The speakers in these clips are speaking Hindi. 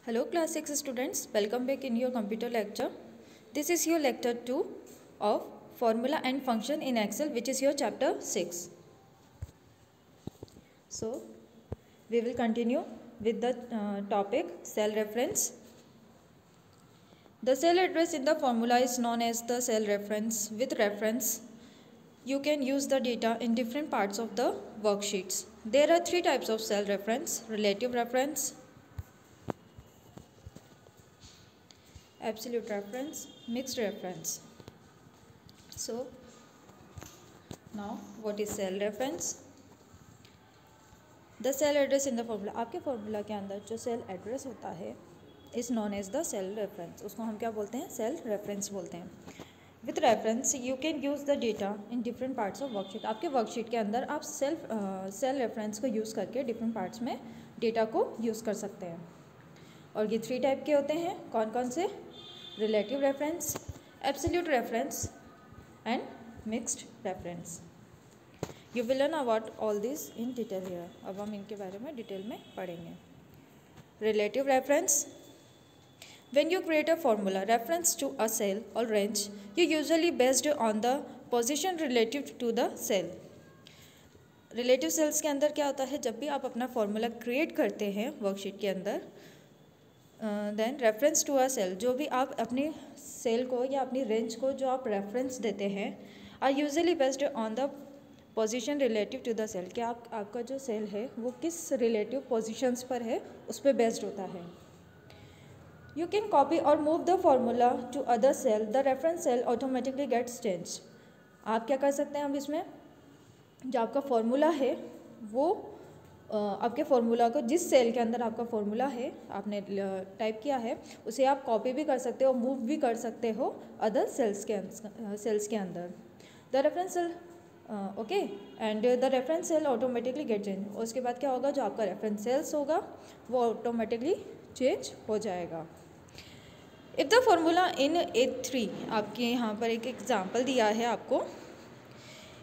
Hello class 6 students, welcome back in your computer lecture. This is your lecture 2 of formula and function in Excel, which is your chapter 6. So we will continue with the topic cell reference. The cell address in the formula is known as the cell reference. With reference, you can use the data in different parts of the worksheets. There are three types of cell reference: relative reference, absolute reference, mixed reference. So now what is cell reference? The cell address in the formula, आपके formula के अंदर जो cell address होता है is known as the cell reference. उसको हम क्या बोलते हैं? cell reference बोलते हैं. With reference you can use the data in different parts of worksheet. आपके worksheet के अंदर आप cell reference को use करके different parts में data को use कर सकते हैं. और ये 3 टाइप के होते हैं. कौन कौन से? Relative reference, absolute reference and mixed reference. You will learn about all this in detail here. अब हम इनके बारे में डिटेल में पढ़ेंगे. Relative reference, when you create a formula reference to a cell or range, you usually based on the position relative to the cell. Relative cells के अंदर क्या होता है? जब भी आप अपना फॉर्मूला क्रिएट करते हैं वर्कशीट के अंदर, then reference to a cell, जो भी आप अपनी सेल को या अपनी रेंज को जो आप रेफरेंस देते हैं, are usually based on the position relative to the cell. क्या आपका जो सेल है वो किस रिलेटिव पोजीशंस पर है उस पर बेस्ड होता है. यू कैन कॉपी और move the formula to other cell, the reference cell automatically gets change. आप क्या कर सकते हैं? अब इसमें जो आपका फॉर्मूला है वो आपके फार्मूला को जिस सेल के अंदर आपका फार्मूला है आपने टाइप किया है उसे आप कॉपी भी कर सकते हो, मूव भी कर सकते हो अदर सेल्स के अंदर. The reference cell okay and the reference cell automatically get change. उसके बाद क्या होगा? जो आपका रेफरेंस सेल्स होगा वो ऑटोमेटिकली चेंज हो जाएगा. If the formula in A3, आपके यहाँ पर एक एग्जाम्पल दिया है आपको.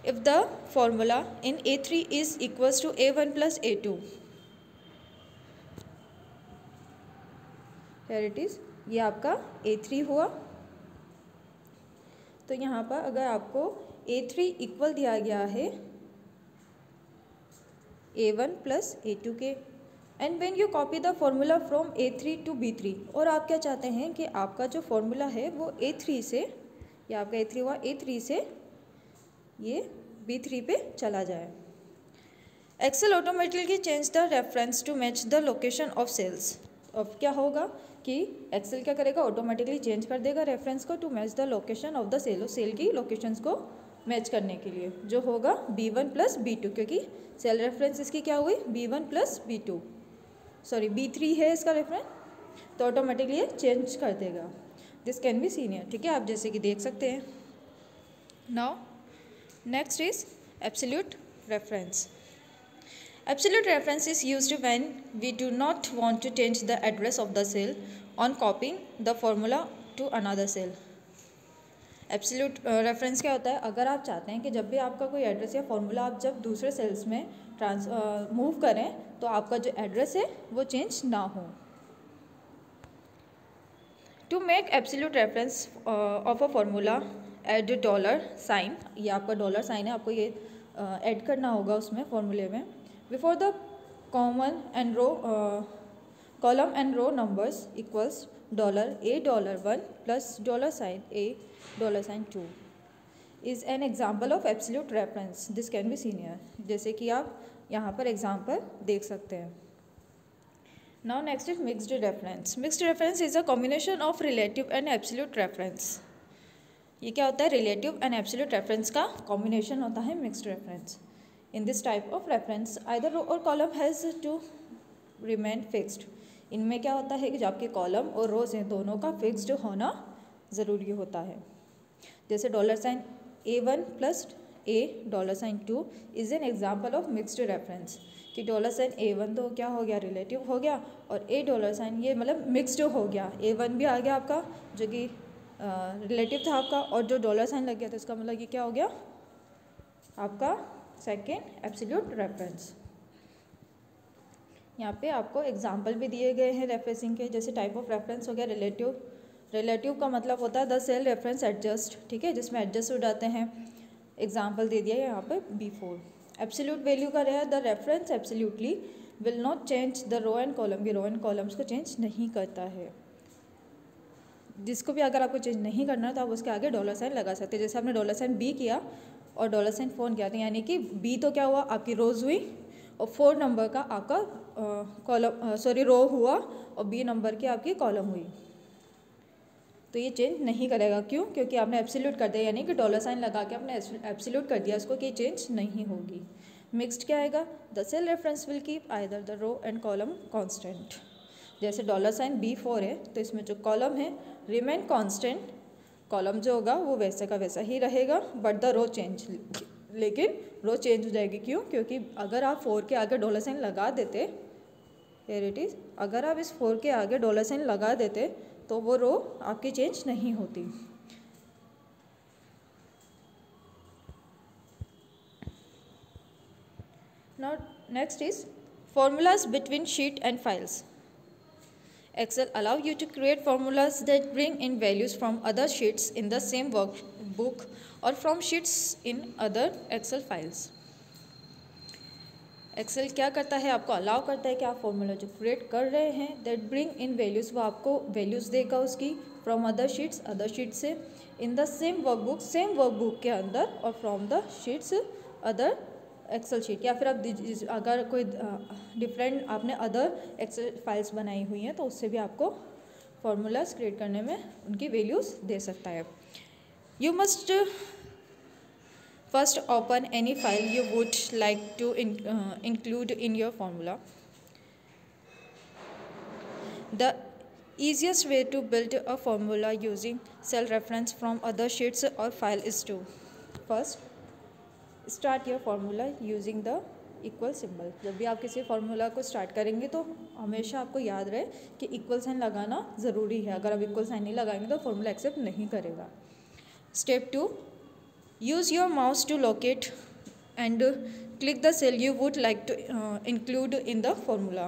If the formula in A3 is equals to A1 plus A2, here it is, ये आपका A3 हुआ. तो यहाँ पर अगर आपको A3 इक्वल दिया गया है A1 plus A2 के, and when you copy the formula from A3 to B3, और आप क्या चाहते हैं कि आपका जो फॉर्मूला है वो A3 से, या आपका A3 हुआ, A3 से ये B3 पे चला जाए. Excel automatically change the reference to match the location of cells. अब क्या होगा कि एक्सेल क्या करेगा? ऑटोमेटिकली चेंज कर देगा रेफरेंस को to match the location of the cell, cell की लोकेशंस को मैच करने के लिए, जो होगा B1 प्लस B2, क्योंकि सेल रेफरेंस इसकी क्या हुई? B1 plus B2, sorry B3 है इसका रेफरेंस, तो ऑटोमेटिकली ये चेंज कर देगा. This can be seen here. ठीक है, आप जैसे कि देख सकते हैं. Now next is absolute reference. Absolute reference is used when we do not want to change the address of the cell on copying the formula to another cell. Absolute reference क्या होता है? अगर आप चाहते हैं कि जब भी आपका कोई एड्रेस या फॉर्मूला आप जब दूसरे सेल्स में मूव करें तो आपका जो एड्रेस है वो चेंज ना हो. To make absolute reference of a formula, add dollar sign, ये आपका डॉलर साइन है, आपको ये ऐड करना होगा उसमें फॉर्मूले में. Before the column and row column and row numbers equals $A $1 plus $A $2 is an example of absolute reference. This can be seen here. जैसे कि आप यहाँ पर एग्जाम्पल देख सकते हैं. Now next is mixed reference. Mixed reference is a combination of relative and absolute reference. ये क्या होता है? रिलेटिव एंड एब्सोल्यूट रेफरेंस का कॉम्बिनेशन होता है mixed reference. In this type of reference either row और column has to remain fixed. इनमें क्या होता है कि जो आपके कॉलम और रोज हैं दोनों का फिक्स्ड होना ज़रूरी होता है. जैसे $A1 plus $2 is an example of mixed reference. कि $A1 तो क्या हो गया? रिलेटिव हो गया, और $, ये मतलब मिक्स्ड हो गया. A1 भी आ गया आपका जो कि रिलेटिव था आपका, और जो $साइन लग गया था इसका मतलब ये क्या हो गया? आपका सेकेंड एब्सोल्यूट रेफरेंस. यहाँ पे आपको एग्जाम्पल भी दिए गए हैं रेफरेंसिंग के, जैसे टाइप ऑफ रेफरेंस हो गया रिलेटिव। रिलेटिव का मतलब होता है द सेल रेफरेंस एडजस्ट, ठीक है, जिसमें एडजस्ट हो जाते हैं। एग्जाम्पल दे दिया है यहाँ पे बिफोर। एब्सोल्यूट वैल्यू का रहा है the reference absolutely will not change the row and column, की रो एंड कॉलम्स को चेंज नहीं करता है। जिसको भी अगर आपको चेंज नहीं करना है तो आप उसके आगे डॉलर साइन लगा सकते हैं। जैसे आपने डॉलर साइन बी किया और डॉलर साइन 4 किया, तो यानी कि बी तो क्या हुआ, आपकी रोज हुई, और 4 नंबर का आपका कॉलम रो हुआ, और बी नंबर की आपकी कॉलम हुई। तो ये चेंज नहीं करेगा, क्यों? क्योंकि आपने एब्सोल्यूट कर दिया, यानी कि डॉलर साइन लगा के आपने एब्सोल्यूट कर दिया इसको कि चेंज नहीं होगी। मिक्स्ड क्या आएगा, the cell reference will keep either the row and column constant. जैसे डॉलर साइन B4 है तो इसमें जो कॉलम है रिमेन कांस्टेंट, कॉलम जो होगा वो वैसे का वैसा ही रहेगा, बट द रो चेंज, लेकिन रो चेंज हो जाएगी। क्यों? क्योंकि अगर आप 4 के आगे डॉलर साइन लगा देते, हियर इट इज, अगर आप इस 4 के आगे डॉलर साइन लगा देते तो वो रो आपकी चेंज नहीं होती। Now next is formulas between sheet and files. Excel allow you to create formulas that bring in values from other sheets in the same workbook or from sheets in other Excel files. Excel क्या करता है, आपको अलाउ करता है कि आप फॉर्मूला जो क्रिएट कर रहे हैं दैट ब्रिंग इन वैल्यूज़, वो आपको वैल्यूज़ देगा उसकी फ्रॉम अदर शीट्स से, in the same workbook, same workbook के अंदर, और from the sheets other Excel sheet, या फिर आप अगर कोई डिफरेंट आपने अदर एक्सेल फाइल्स बनाई हुई हैं तो उससे भी आपको फार्मूलाज क्रिएट करने में उनकी वैल्यूज़ दे सकता है। You must first open any file you would like to include in your formula. The easiest way to build a formula using cell reference from other sheets or file is to first start your formula using the equal symbol. जब भी आप किसी फार्मूला को स्टार्ट करेंगे तो हमेशा आपको याद रहे कि इक्वल साइन लगाना ज़रूरी है। अगर आप इक्वल साइन नहीं लगाएंगे तो फार्मूला एक्सेप्ट नहीं करेगा। Step 2, use your mouse to locate and click the cell you would like to include in the formula.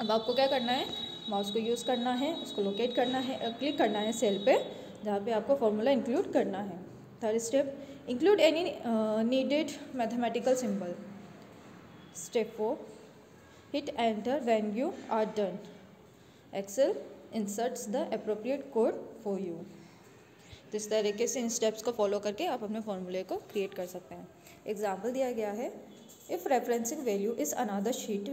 अब आपको क्या करना है, माउस को यूज़ करना है, उसको लोकेट करना है, क्लिक करना है सेल पे जहाँ पे आपको फार्मूला इंक्लूड करना है। Third step, include any needed mathematical symbol. Step 4, hit enter when you are done. Excel inserts the appropriate code for you. इस तरीके से इन स्टेप्स को फॉलो करके आप अपने फॉर्मूले को क्रिएट कर सकते हैं। एग्जाम्पल दिया गया है, if referencing value is another sheet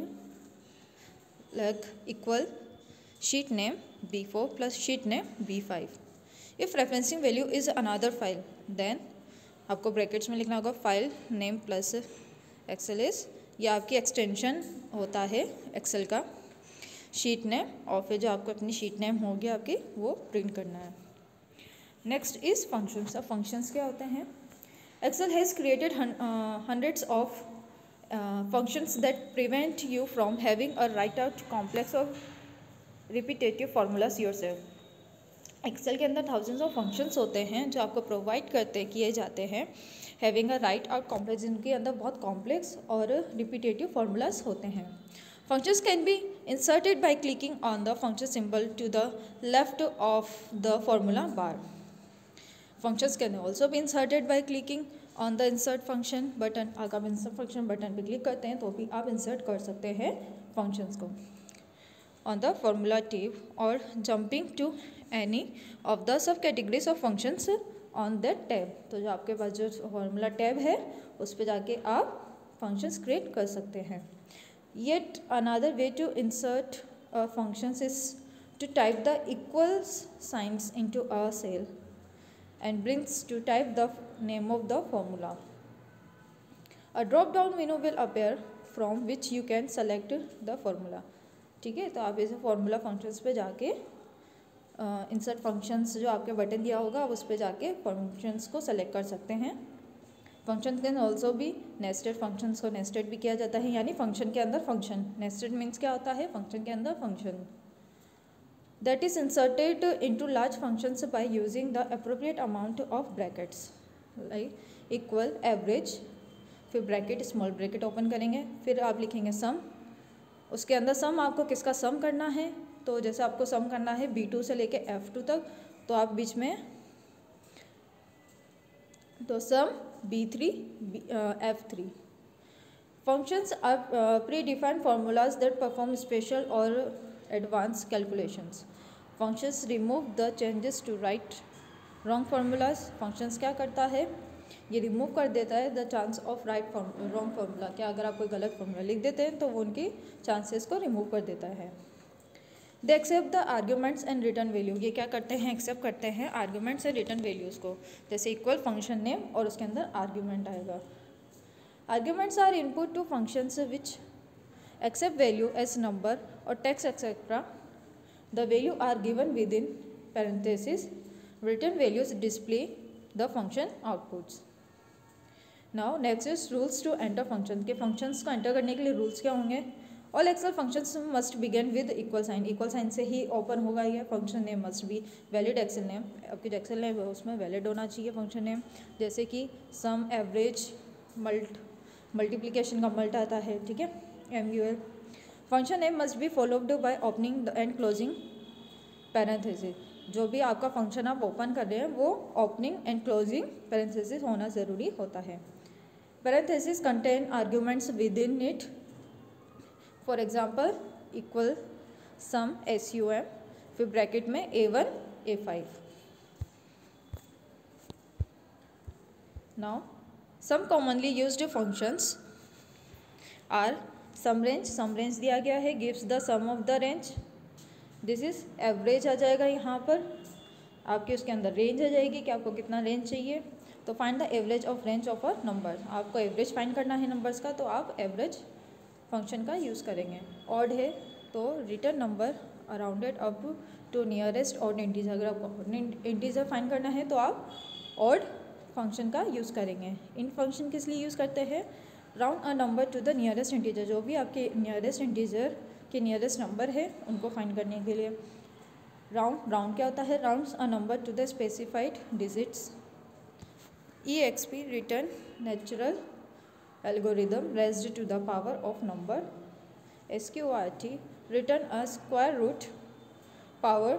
like equal sheet name B4 plus sheet name B5. If referencing value is another file then आपको ब्रैकेट्स में लिखना होगा file name plus Excel is, या आपकी एक्सटेंशन होता है एक्सेल का शीट नेम, और फिर जो आपको अपनी शीट नेम होगी आपकी वो प्रिंट करना है। Next is functions. अब फंक्शंस क्या होते हैं, Excel has created hundreds of functions that prevent you from having a write out complex of repetitive formulas yourself. Excel के अंदर थाउजेंड्स ऑफ फंक्शंस होते हैं जो आपको प्रोवाइड किए जाते हैं having a write out complex, जिनके अंदर बहुत कॉम्प्लेक्स और रिपीटेटिव फार्मूलाज होते हैं। Functions can be inserted by clicking on the function symbol to the left of the formula bar. Functions can also be inserted by clicking on the insert function button. अगर आप इंसर्ट फंक्शन बटन पर क्लिक करते हैं तो भी आप इंसर्ट कर सकते हैं फंक्शंस को on the formula tab or jumping to any of the सब categories of functions on that tab। तो जो आपके पास जो formula tab है उस पर जाके आप functions create कर सकते हैं। Yet another way to insert functions is to type the equals signs into a cell and brings to type the name of the formula. A drop down menu will appear from which you can select the formula। ठीक है, तो आप इसे फार्मूला फंक्शंस पे जाके इंसर्ट फंक्शंस जो आपके बटन दिया होगा आप उस पे जाके फंक्शंस को सेलेक्ट कर सकते हैं। फंक्शन कैन ऑल्सो भी नेस्टेड, फंक्शंस को नेस्टेड भी किया जाता है, यानी फंक्शन के अंदर फंक्शन। नेस्टेड मीन्स क्या होता है, फंक्शन के अंदर function. That is inserted into large functions by using the appropriate amount of brackets like equal average, फिर ब्रैकेट स्मॉल ब्रैकेट ओपन करेंगे, फिर आप लिखेंगे सम उसके अंदर सम आपको किसका सम करना है, तो जैसे आपको सम करना है B2 से लेके F2 तक, तो आप बीच में तो सम B3 F3. Functions are predefined formulas that perform special or advanced calculations. Functions remove the changes to right wrong formulas. Functions क्या करता है, ये रिमूव कर देता है the chance of right wrong formula, क्या अगर आप कोई गलत फार्मूला लिख देते हैं तो वो उनकी चांसेस को रिमूव कर देता है. They accept the arguments and return value, ये क्या करते हैं, एक्सेप्ट करते हैं आर्ग्यूमेंट्स एंड रिटर्न वैल्यूज़ को. जैसे इक्वल फंक्शन नेम और उसके अंदर आर्ग्यूमेंट आएगा. Arguments are input to functions which accept value as number और text etcetera. The value are given within parenthesis. Return values display the function outputs. Now next is rules to enter function, के फंक्शंस को एंटर करने के लिए रूल्स क्या होंगे. All Excel functions must begin with equal sign, equal sign से ही ओपन होगा ये. Function name must be valid Excel name, आपकी जो एक्सेल नेम है उसमें वैलिड होना चाहिए फंक्शन नेम. जैसे कि सम, एवरेज, मल्टीप्लिकेशन का मल्ट आता है, ठीक है, MUL. Function name must be followed by opening and closing parenthesis. जो भी आपका फंक्शन आप ओपन कर रहे हैं वो ओपनिंग एंड क्लोजिंग पैरेंथेसिस होना ज़रूरी होता है. Parenthesis contain arguments within it. For example equal sum SUM, फिर ब्रैकेट में A1 A5. Now some commonly used functions are sum range दिया गया है, gives the sum of the range. This is average आ जाएगा यहाँ पर आपके, उसके अंदर रेंज आ जाएगी कि आपको कितना रेंज चाहिए. तो find the average of range of a number, आपको एवरेज फाइंड करना है नंबर्स का, तो आप एवरेज फंक्शन का यूज़ करेंगे. ऑड है तो return number rounded up to nearest odd integer. अगर आपको इंटीजर फाइंड करना है तो आप ऑड फंक्शन का यूज़ करेंगे. इन फंक्शन किस लिए यूज़ करते हैं, round a number two the nearest integer, जो भी आपके नियरेस्ट इंटीजर के नियरेस्ट नंबर है उनको फाइंड करने के लिए. राउंड क्या होता है, rounds a number two the specified digits. EXP return natural algorithm raised to the power of number. SQRT return a square root power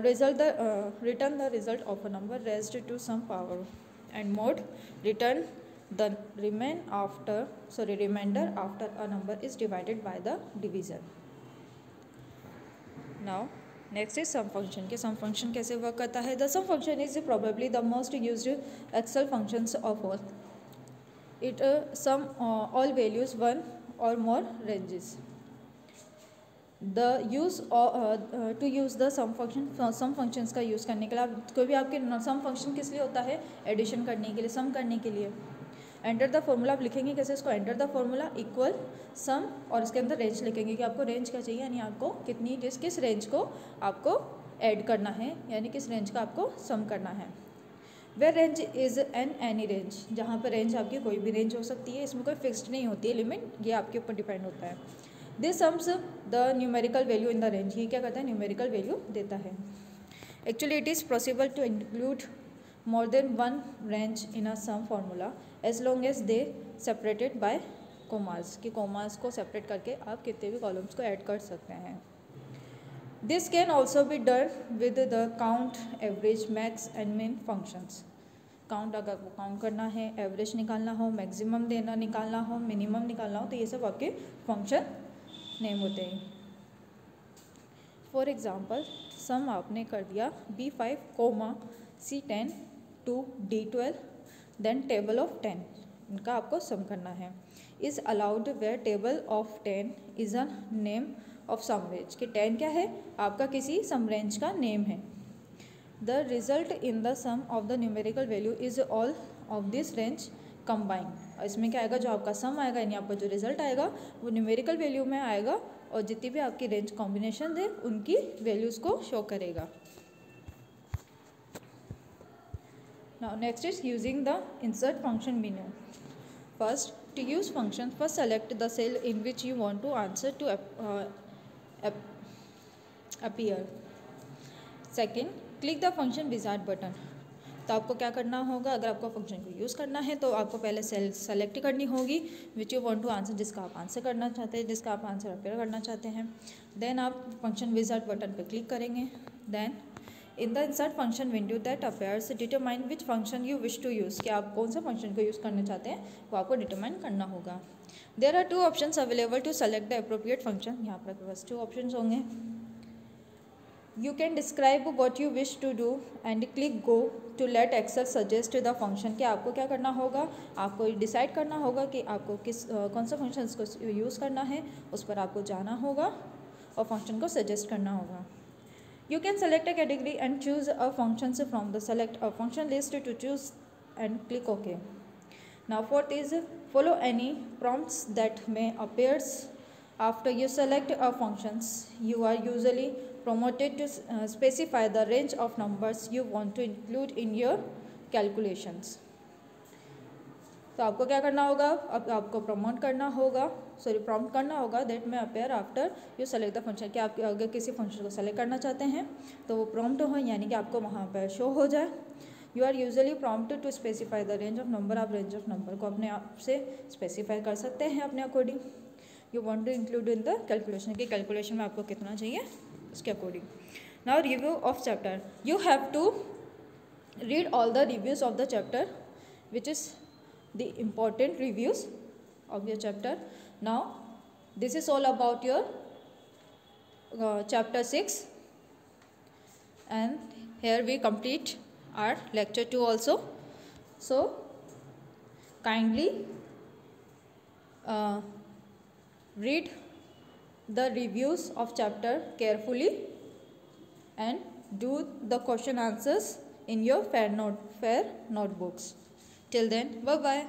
return the result of a number raised to some power. And mode return the remainder after a number is divided by the divisor. Now next is sum function, के sum function कैसे वर्क करता है. The sum function is probably the most used Excel functions of all. It sum all values one or more ranges. The use to use the sum functions का यूज़ करने के लिए, कोई भी आपके सम फंक्शन किस लिए होता है, एडिशन करने के लिए, सम करने के लिए. एंटर द फॉर्मूला आप लिखेंगे कैसे इसको, एंटर द फॉर्मूला इक्वल सम और इसके अंदर रेंज लिखेंगे कि आपको रेंज क्या चाहिए, यानी आपको कितनी किस रेंज को आपको ऐड करना है, यानी किस रेंज का आपको सम करना है. Where range is any range, जहाँ पर रेंज आपकी कोई भी रेंज हो सकती है, इसमें कोई फिक्स्ड नहीं होती है लिमिट, ये आपके ऊपर डिपेंड होता है. This sums the numerical value in the range, ये क्या करता है, न्यूमेरिकल वैल्यू देता है. Actually it is possible to include more than one range in a sum formula as long as they separated by commas, कि commas को separate करके आप कितने भी columns को add कर सकते हैं. This can also be done with the count, average, max and min functions. count अगर आपको count करना है, average निकालना हो, maximum निकालना हो, minimum निकालना हो, तो ये सब आपके function name होते हैं. For example, sum आपने कर दिया B5, C10 to D12, then table of 10, इनका आपको सम करना है. Is allowed where table of 10 is a name of sum range, कि 10 क्या है, आपका किसी सम रेंज का नेम है. The result in the sum of the numerical value is all of this range combine. इसमें क्या आएगा, जो आपका सम आएगा यानी आपका जो रिजल्ट आएगा वो न्यूमेरिकल वैल्यू में आएगा और जितनी भी आपकी रेंज कॉम्बिनेशन है उनकी वैल्यूज़ को शो करेगा. Now next is using the insert function menu. First, to use function, first select the cell in which you want to answer to appear. Second, click the function wizard button. तो आपको क्या करना होगा, अगर आपको फंक्शन को यूज़ करना है तो आपको पहले सेल सेलेक्ट करनी होगी which you want to answer, जिसका आप आंसर करना चाहते हैं, जिसका आप आंसर अपेयर करना चाहते हैं। देन आप फंक्शन विजार्ड बटन पर क्लिक करेंगे। Then in the insert function window that appears determine which function you wish to use, कि आप कौन सा फंक्शन को यूज़ करना चाहते हैं वो आपको डिटरमाइन करना होगा। There are 2 options available to select the appropriate function. यहाँ पर आपके पास 2 ऑप्शंस होंगे। You can describe what you wish to do and click go to let Excel suggest the function। कि आपको क्या करना होगा, आपको डिसाइड करना होगा कि आपको कौन सा फंक्शन को यूज़ करना है, उस पर आपको जाना होगा और फंक्शन को सजेस्ट करना होगा। You can select a category and choose a function from the select a function list to choose and click OK. Now fourth is follow any prompts that may appears after you select a functions. You are usually promoted to specify the range of numbers you want to include in your calculations। तो आपको क्या करना होगा, अब आपको प्रमोट करना होगा, प्रॉम्प्ट करना होगा दैट में appear after you select the function. कि आप अगर किसी फंक्शन को सेलेक्ट करना चाहते हैं तो वो प्रॉम्प्ट हो, यानी कि आपको वहाँ पर शो हो जाए। You are usually prompted to specify the range of number. आप रेंज ऑफ नंबर को अपने आप से स्पेसिफाई कर सकते हैं अपने according. You want to include in the calculation, कि कैलकुलेशन में आपको कितना चाहिए उसके according. Now review of chapter, you have to read all the reviews of the chapter which is the important reviews of your chapter. Now this is all about your chapter 6, and here we complete our lecture 2 also. So kindly read the reviews of chapter carefully and do the question answers in your fair notebooks. Till then, bye bye.